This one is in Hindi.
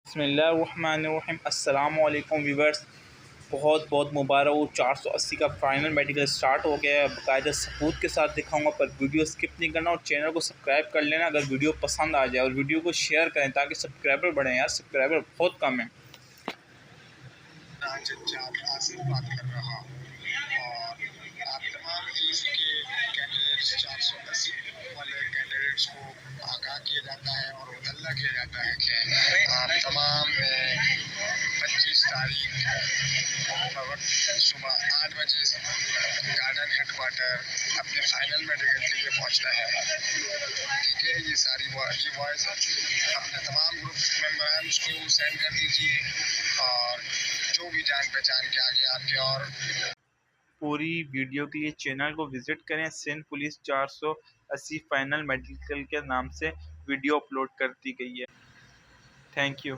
बिस्मिल्लाहिर्रहमानिर्रहीम। अस्सलाम वालेकुम व्यूवर्स, बहुत बहुत मुबारक हो। 480 का फाइनल मेडिकल स्टार्ट हो गया है। बाकायदा सबूत के साथ दिखाऊंगा, पर वीडियो स्किप नहीं करना और चैनल को सब्सक्राइब कर लेना अगर वीडियो पसंद आ जाए, और वीडियो को शेयर करें ताकि सब्सक्राइबर बढ़ें। यार सब्सक्राइबर बहुत कम है। बात कर रहा हूँ और आप तमाम इसके कैंडिडेट्स 480 वाले कैंडिडेट्स को आगाह किया जाता है और मुतल्ला किया जाता है कि आप तमाम 25 तारीख वक्त सुबह 8 बजे गार्डन हेडक्वार्टर अपने फाइनल मेडिकल के लिए पहुंचना है। ठीक है, ये सारी वॉइस अपने तमाम ग्रुप मेम्बर्स को सेंड कर दीजिए और जो भी जान पहचान के आगे आपके। और पूरी वीडियो के लिए चैनल को विजिट करें। सिंध पुलिस 480 फाइनल मेडिकल के नाम से वीडियो अपलोड कर दी गई है। Thank you.